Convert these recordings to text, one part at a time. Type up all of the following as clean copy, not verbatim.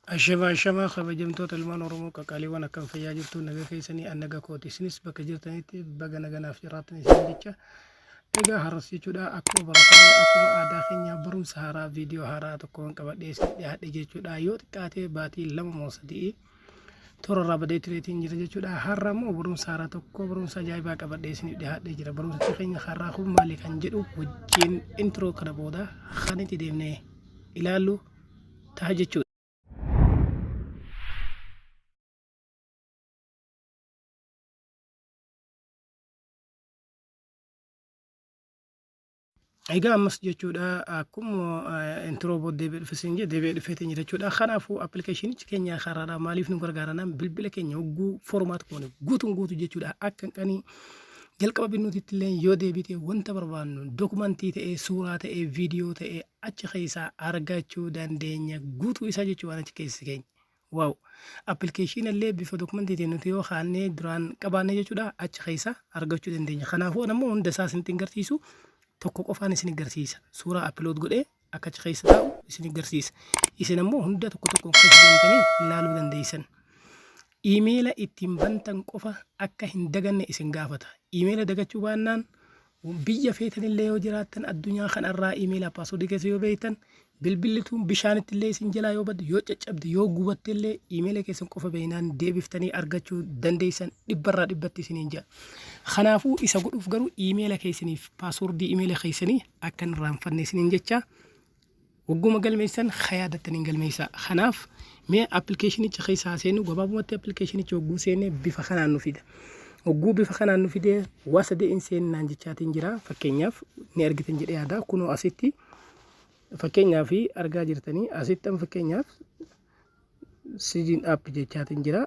Ashama kabajamtoota ilmaan Oromoo qaqqaaliiwwan akkam fayyaa jirtu nagaa keessanii annaga kooti isinis bakka jirtanitti baga naganaaf jiraatan isin jecha egaa har'as jechuudha akkuma baratame akkuma aadaa keenya barumsa haaraa viidiyoo haaraa tokkoon qabadhee isin dhiyaadhe jechuudha yoo xiqqaate baatii 2 moo 3 toora irraa badee tureetiin jira jechuudha har'a immoo barumsa haaraa tokko barumsa ajaa'ibaa qabadhee isin dhiyaadhe jira barumsa keenya har'aa kun maali kan jedhu wajjin intro kana booda kan itti deemnee ilaallu ta'a jechuudha. Egaa ammas jechuudha akkuma intro booddee dhufesin jedhe deebi'ee dhufeetiin jira jechuudha. Kanaafuu appilikeeshinichi keenya karaadhaa maaliif nu gargaaranaan bilbila keenya hogguu formaat koone guutuun guutu jechuudha. Akka qanii jalqaba binnuutitti illee yoo deebitee wanta barbaannu dokumentii ta'ee suuraa ta'ee viidiyoo ta'ee achi keessaa argachuu dandeenya guutuu isaa jechuudha waan achi keessa keenya. Waaw appilikeeshinii illee bifa dokumentii nuti yoo kaannee duraan qabaanne jechuudha achi keessaa argachuu dandeenya. Kanaafuu nammoo hunda isaa isin garsiisu tokko qofaan isin agarsiisa suuraa upload godhee akka achi keessa taa'u isin agarsiisa isin ammoo hunda tokko keessa deemtanii ilaaluu dandeessan iimeela ittiin bantan qofa akka hin daganne isin gaafata iimeela dagachuu baannaan biyya feetanillee yoo jiraattan addunyaa kanarraa iimeela paaswoordii keessa yoo beektan bilbilituun bishaanitti illee isin jalaa yoo baddu yoo caccabde yoo gubatte illee iimeela keessan qofa beeynaan deebiftanii argachuu dandeessan dhibbarraa dhibbatti isiniin jira. Kanaafuu isa godhuuf garuu iimeela keessaniif paaswoordii iimeela keessanii akka hin raanfanne isiniin jecha wagguma galmeessan yaadattanii galmeessaa. Kanaaf mee appilikeeshinicha keessaa seenu gabaabumatti appilikeeshinicha wagguu seenne bifa kanaan nu fida. Wagguu bifa kanaan nu fidee waa sadii in seennaan jechaatiin jira. Fakkeenyaaf ni argitan jedhee yaada kunoo asitti fakkeenyaaf argaa jirtanii asittan fakkeenyaaf sijiin app jechaatiin jira.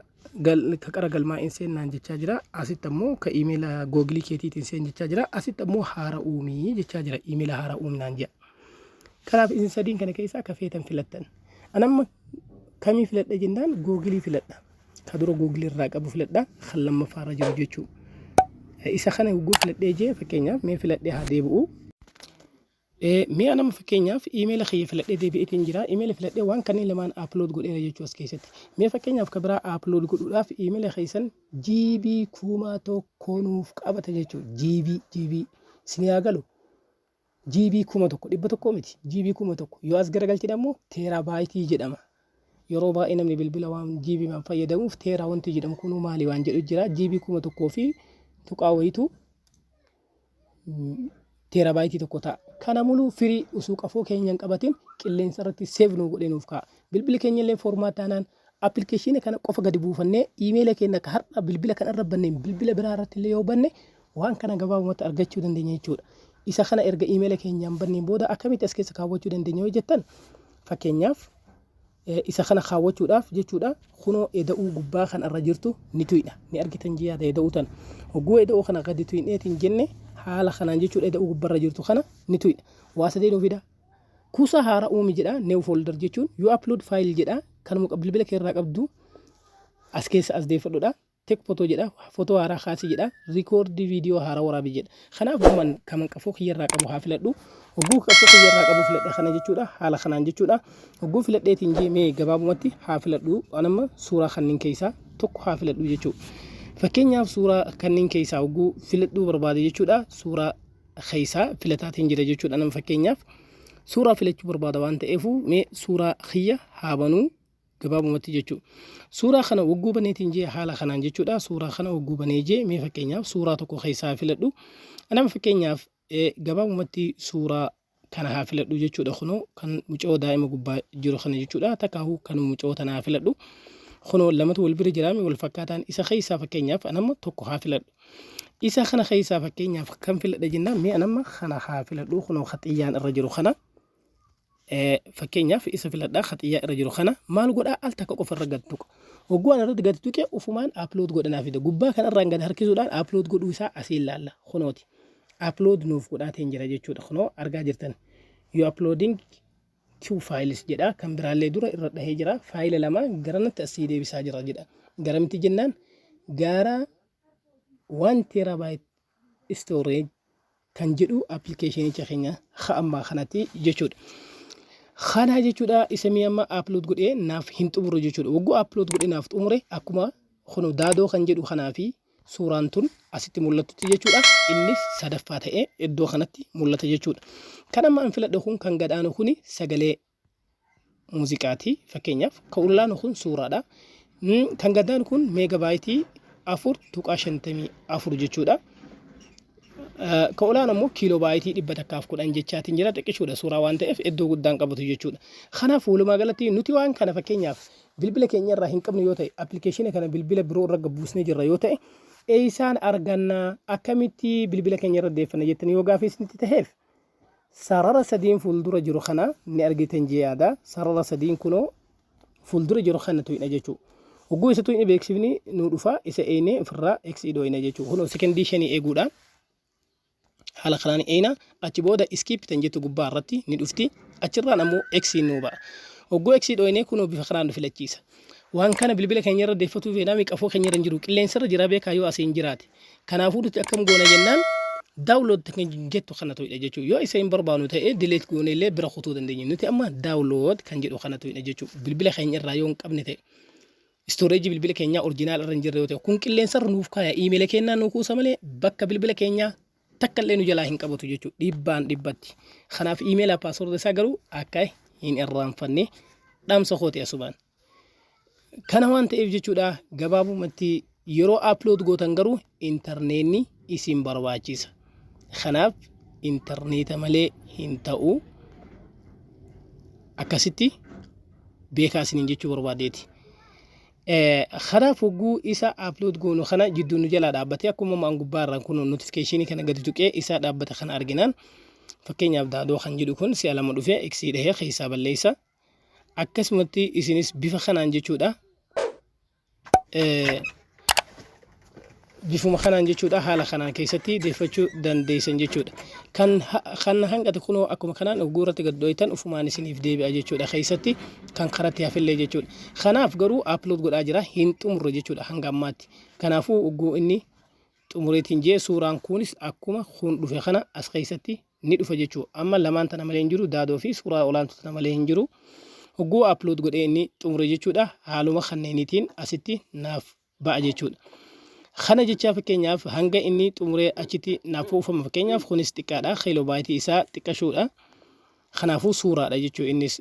Ka qara galmaa in seennaan jechaa jira. Asitti ammoo ka iimeela googilii keetiitiin seen jechaa jira. Asitti ammoo haara uumii jechaa jira. Iimeela haara uumnaan jira. Kanaaf isin sadiin kana keessaa ka feetan filattan. Anamma kamii filadha jennaan googilii filadha. Ka dura googilii irraa qabu filadha. Kan lammaffaarra jiru jechuudha. Isa kana wagguu filadhee jee fakkeenyaaf mee filadhee haa deebi'u. Mee anama fakkeenyaaf iimeela kiyya filadhee deebi'eetiin jira. Iimeela filadhee waan kanneen lamaan upload godheera jechuu as keessatti. Mee fakkeenyaaf ka biraa upload godhuudhaaf iimeela keessan GB 1,000 nuuf qabata jechuudha. GB isin yaa galu GB 1,100 miti. GB 1,000 yoo as garagalchine ammoo teerabaayitii jedhama. Yeroo baay'ee namni bilbila waan GB man fayyadamuuf teeraa wanti jedhamu kunuu maali waan jedhu jira. GB 1,000 fi tuqaa wayitu teerabaayitii tokko ta'a. Kana muluu firii usuu qafoo keenyan qabatin qilleensa irratti seef nu godhee nuuf ka'a. Bilbila keenya illee formaataanaan appilikeeshinii kana qofa gadi buufannee iimeela keenya akka har'a bilbila kana irra bannee bilbila biraa irratti illee yoo banne waan kana gabaabumatti argachuu dandeenya jechuudha. Isa kana erga iimeela keenyaan banneen booda akkamitti as keessa kaawwachuu dandeenya yoo jettan fakkeenyaaf isa kana kaawwachuudhaaf jechuudha kunoo eda'uu gubbaa kan irra jirtu ni tuyna ni argitan jiyaada eda'uu tan hogguu eda'uu kana gadi tuyneetiin jenne haala kanaan jechuudha eda'uu gubbarra jirtu kana ni tuyna waa sadee nu fida kuusaa haara uumi jedha new folder jechuun yoo upload file jedha kan bilbila keerraa qabdu as keessa as deeffadhuudha tek foto jedha foto haaraa kaasii jedha record video haaraa waraabi jedha kanaaf guman kaman qafoo kiyyarraa qabu haa filadhu hogguu qafoo kiyyarraa qabu filadhe kana jechuudha haala kanaan jechuudha hogguu filadheetiin jeemee gabaabumatti haa filadhu anamma suuraa kanneen keessaa tokko haa filadhu jechuudha. Fakkeenyaaf suuraa kanneen keessaa hogguu filadhuu barbaade jechuudha suuraa keessaa filataatiin jira jechuudha nama fakkeenyaaf suuraa filachuu barbaada waan ta'eefu mee suuraa kiyya haa banuu gabaabumatti jechuudha. Suuraa kana hogguu baneetiin jee haala kanaan jechuudha suuraa kana hogguu banee jee mee fakkeenyaaf suuraa tokko keessaa filadhu anama fakkeenyaaf gabaabumatti suuraa kana haa filadhu jechuudha kunoo kan mucoo daa'ima gubbaa jiru kana jechuudha takkaahuu kan mucoo tanaa filadhu. Kunoo lamatu wal bira jiraame wal fakkaataan isa keessaa fakkeenyaaf anama tokko haa filadhu. Isa kana keessaa fakkeenyaaf kan filadha jennaan mee anama kana haa filadhu kunoo khaxiyyaan irra jiru kana fakkeenyaaf isa filadhaa khaxiyyaa irra jiru kana maal godhaa al takka qofa irra gad tuqa. Hogguu ana irratti gad tuqee ufumaan upload godhanaa fida gubbaa kanarraan gad harkisuudhaan upload godhuu isaa asiin laalla kunooti. Upload nuuf godhaateen jira jechuudha kunoo argaa jirtan yoo uploading two files jedha kan biraallee dura irra dhahee jira faayila lama garanatti asii deebisaa jira jedha garamitti jennaan gara 1 terabyte storage kan jedhu appilikeeshinicha keenya ammaa kanatti jechuudha. Kana jechuudha isa mi'amma upload godhee naaf hin xumuru jechuudha. Wagguu upload godhee naaf xumure akkuma kunu daadoo kan jedhu kanaa fi suuraan tun asitti mul'atutti jechuudha. Innis sadaffaa ta'ee iddoo kanatti mul'ata jechuudha. Kan amma an filadhe kun kan gadhaanu kuni sagalee muuziqaati fakkeenyaaf kan ullaan kun suuraadha. Kan gadhaan kun meegabaayitii 4.54 jechuudha. Kan ulaan ammoo kiiloobayitii 110 jechaatiin jira xiqqishuudha suuraa waan ta'eef iddoo guddaan qabatu jechuudha. Kanaaf walumaa galatti nuti waan kana fakkeenyaaf bilbila keenya irraa hin qabnu yoo ta'e appilikeeshinii kana bilbila biroo irra gabbuusnee jirra yoo ta'e eeysaan arganna akkamitti bilbila keenya irra deeffanna jettanii yoo gaafisnitti ta'eef sarara sadiin fuuldura jiru kana ni argitan jeyaada. Sarara sadiin kunoo fuuldura jiru kana tuyna jechuudha. Hogguu isa tuyni beeksifni nu dhufa isa eenee ofirraa eksi dooyna jechuudha. Kunoo sekondii shanii eeguudhaan haala kanaan eeyna achi booda skip tan jettu gubbaa irratti ni dhufti achirraan ammoo eksi nu ba'a. Hogguu eksi dooyne kunoo bifa kanaan nu filachiisa. Waan kana bilbila keenya irra deeffatu feenaami qafoo keenya irra jiru qilleensa irra jira beekaa yoo asiin jiraate. Kanaafuu nuti akkam goona jennaan daawunlood kan jettu kana tuyna jechuudha. Yoo isa hin barbaannu ta'e dileet goone illee bira kutuu dandeenya. Nuti amma daawunlood kan jedhu kana tuyna jechuudha. Bilbila keenya irraa yoo hin qabne ta'e storage bilbila keenya original irra hin jirre yoo ta'e kun qilleensa irra nuuf kaaya email keenyaa nu kuusa malee bakka bilbila keenya takka illee nu jalaa hin qabatu jechuudha. Dhibbaan dhibbatti. Kanaaf email password isaa garuu akka hin irraanfanne dhaamsa kooti asubaan. Kana waan ta'eef jechuudha gabaabumatti yeroo upload gootan garuu interneetni isin barbaachisa. Kanaaf interneeta malee hin ta'u akkasitti beekaa isiniin jechuu barbaadeeti. Kanaaf hogguu isa upload goonu kana jidduu nu jalaa dhaabbatee akkuma maan gubbaarraan kun notification kana gadi tuqee isa dhaabbata kana arginaan fakkeenyaaf daadoo kan jedhu kun si'a lama dhufee eksi dhahee keessaa balleessa. Akkasumatti isinis bifa kanaan jechuudha. Bifuma kanaan jechuudha haala kanaan keessatti deeffachuu dandeessan jechuudha. Kan hangate kunoo akkuma kanaan ogguurratti gad dho'itan ufumaan isiniif deebi'a jechuudha keessatti kan karatti hafillee jechuudha. Kanaaf garuu upload godhaa jira hin xumurre jechuudha hanga ammaatti. Kanaafuu ogguu inni xumureetiin jee suuraan kunis akkuma kun dhufe kana as keessatti ni dhufa jechuudha. Amma lamaan tana malee hin jiru daadoo fi suuraa olaantuu tana malee hin jiru. Ogguu upload godhee inni xumure jechuudha haaluma kanneenitiin asitti naaf ba'a jechuudha. Kana jecha fakkeenyaaf hanga inni xumuree achitti naaf uffama fakkeenyaaf kunis xiqqaadha kiiloobayitii isaa xiqqashuudha. Kanaafuu suuraadha jechuudha innis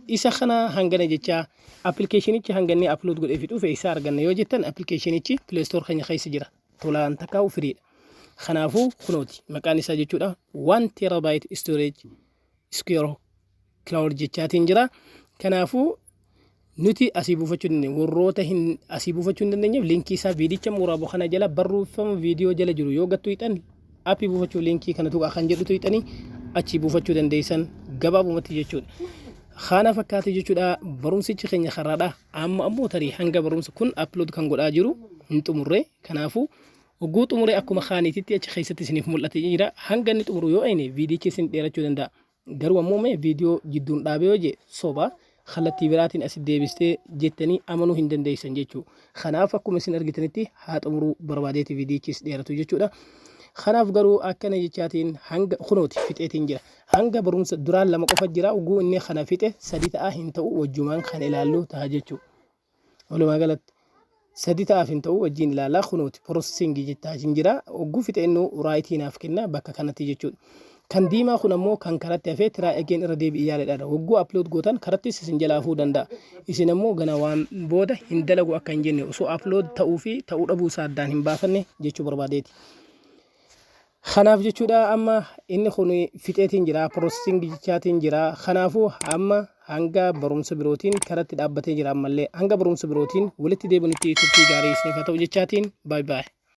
isa kana hangana jecha appilikeeshinichi hanga inni upload godhee fi dhufe isa arganna yoo jettan appilikeeshinichi Play Store keenya keessa jira. Tolaan takkaa'u firiidha. Kanaafuu kunooti maqaan isaa jechuudha 1 terabyte storage square cloud jechaatiin jira. Kanaafuu nuti asii buufachuu dandeenya warroota hin asii buufachuu dandeenyeef linkii isaa viidicha muraaboo kana jala barreeffama viidiyoo jala jiru yoo gattu hiixan appii buufachuu linkii kana tuqaa kan jedhutu hiixanii achii buufachuu dandeessan gabaabumatti jechuudha. Kana fakkaate jechuudha barumsichi keenya karaadha amma ammoo tarii hanga barumsa kun upload kan godhaa jiru hin xumurre. Kanaafuu ogguu xumuree akkuma kaaniititti achi keessatti isiniif mul'ate jira hanga inni xumuru yoo ayne viidichi isin dheerachuu danda'a. Garuu ammoo mee viidiyoo jidduun dhaabee yoo jee soba kallattii biraatiin as deebistee jettanii amanuu hin dandeessan jechuudha. Kanaaf akkuma isin argitanitti haa xumuruu barbaadeeti viidichis dheeratu jechuudha. Kanaaf garuu akkana jechaatiin hanga kunooti fixeetiin jira. Hanga barumsa duraan lama qofa jira ogguu inni kana fixe sadi ta'a hin ta'u wajjumaan kan ilaallu ta'a jechuudha. Walumaa galatti sadi ta'aaf hin ta'u wajjin ilaalaa kunooti processing jechaatiin jira. Ogguu fixe inni raayitiinaaf kenna bakka kanatti jechuudha. Kan diimaa kun ammoo kan karatti hafee tiraa egeen irra deebi'ee yaaleedha. Wagguu upload gootan karattis isin jalaafuu danda'a. Isin ammoo gana waan booda hin dalagu akka hin jenne osoo upload ta'uu fi ta'uu dhabuu isaa addaan hin baafanne jechuu barbaadeeti. Kanaaf jechuudha amma inni kun fixeetiin jira processing jechaatiin jira. Kanaafuu amma hanga barumsa birootiin karatti dhaabbatee jira ammallee hanga barumsa birootiin walitti deebinutti turtii gaarii isiniif haa ta'u jechaatiin bye bye.